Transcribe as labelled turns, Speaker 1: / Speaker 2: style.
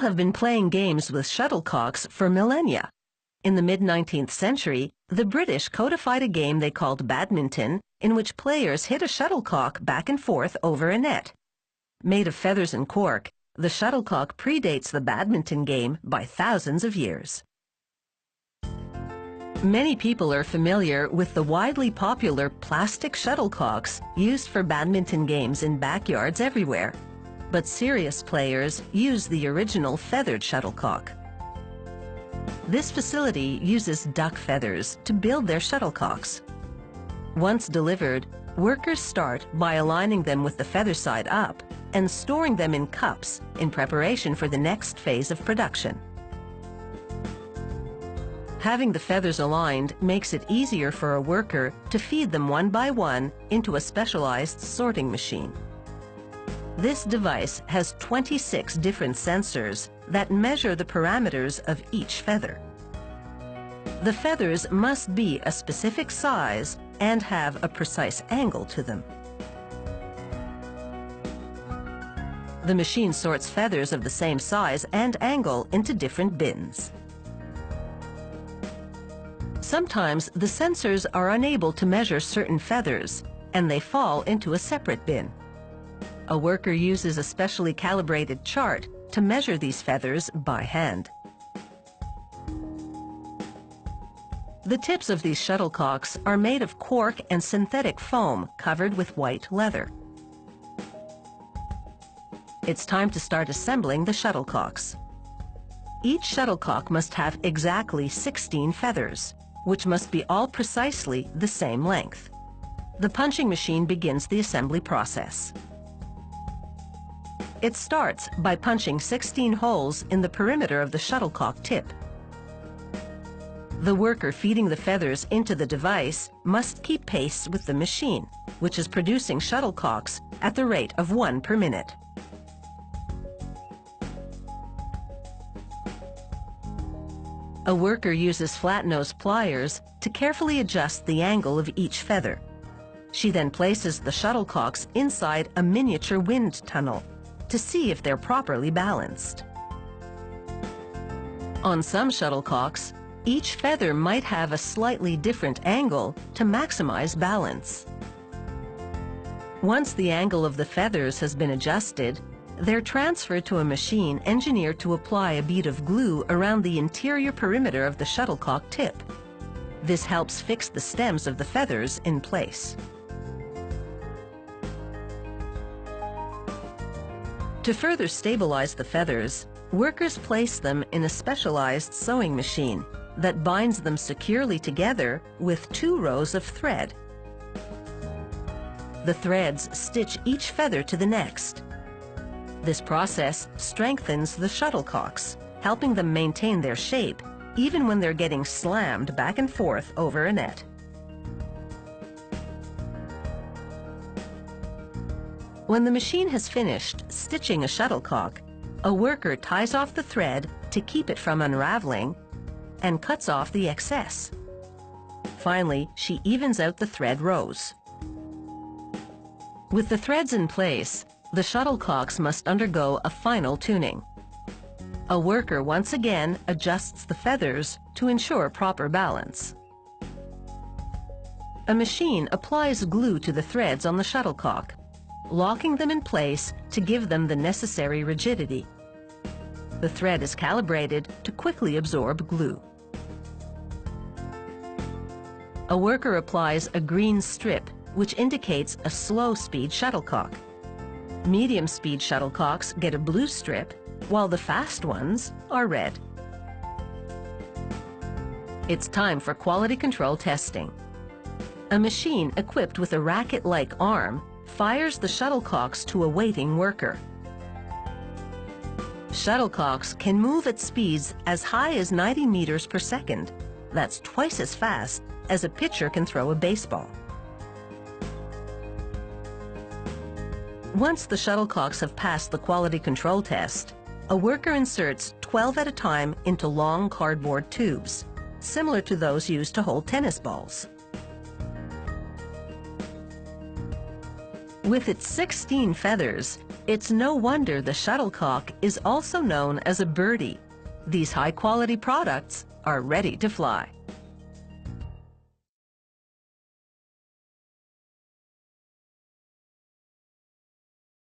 Speaker 1: have been playing games with shuttlecocks for millennia. In the mid-19th century, the British codified a game they called badminton, in which players hit a shuttlecock back and forth over a net. Made of feathers and cork, the shuttlecock predates the badminton game by thousands of years. Many people are familiar with the widely popular plastic shuttlecocks used for badminton games in backyards everywhere. But serious players use the original feathered shuttlecock. This facility uses duck feathers to build their shuttlecocks. Once delivered, workers start by aligning them with the feather side up and storing them in cups in preparation for the next phase of production. Having the feathers aligned makes it easier for a worker to feed them one by one into a specialized sorting machine. This device has 26 different sensors that measure the parameters of each feather. The feathers must be a specific size and have a precise angle to them. The machine sorts feathers of the same size and angle into different bins. Sometimes the sensors are unable to measure certain feathers, and they fall into a separate bin. A worker uses a specially calibrated chart to measure these feathers by hand. The tips of these shuttlecocks are made of cork and synthetic foam covered with white leather. It's time to start assembling the shuttlecocks. Each shuttlecock must have exactly 16 feathers, which must be all precisely the same length. The punching machine begins the assembly process. It starts by punching 16 holes in the perimeter of the shuttlecock tip. The worker feeding the feathers into the device must keep pace with the machine, which is producing shuttlecocks at the rate of 1 per minute. A worker uses flat-nose pliers to carefully adjust the angle of each feather. She then places the shuttlecocks inside a miniature wind tunnel to see if they're properly balanced. On some shuttlecocks, each feather might have a slightly different angle to maximize balance. Once the angle of the feathers has been adjusted, they're transferred to a machine engineered to apply a bead of glue around the interior perimeter of the shuttlecock tip. This helps fix the stems of the feathers in place. To further stabilize the feathers, workers place them in a specialized sewing machine that binds them securely together with 2 rows of thread. The threads stitch each feather to the next. This process strengthens the shuttlecocks, helping them maintain their shape even when they're getting slammed back and forth over a net. When the machine has finished stitching a shuttlecock, a worker ties off the thread to keep it from unraveling and cuts off the excess. Finally, she evens out the thread rows. With the threads in place, the shuttlecocks must undergo a final tuning. A worker once again adjusts the feathers to ensure proper balance. A machine applies glue to the threads on the shuttlecock, locking them in place to give them the necessary rigidity. The thread is calibrated to quickly absorb glue. A worker applies a green strip, which indicates a slow-speed shuttlecock. Medium-speed shuttlecocks get a blue strip, while the fast ones are red. It's time for quality control testing. A machine equipped with a racket-like arm fires the shuttlecocks to a waiting worker. Shuttlecocks can move at speeds as high as 90 meters per second. That's twice as fast as a pitcher can throw a baseball. Once the shuttlecocks have passed the quality control test, a worker inserts 12 at a time into long cardboard tubes, similar to those used to hold tennis balls. With its 16 feathers, It's no wonder the shuttlecock is also known as a birdie. These high-quality products are ready to fly.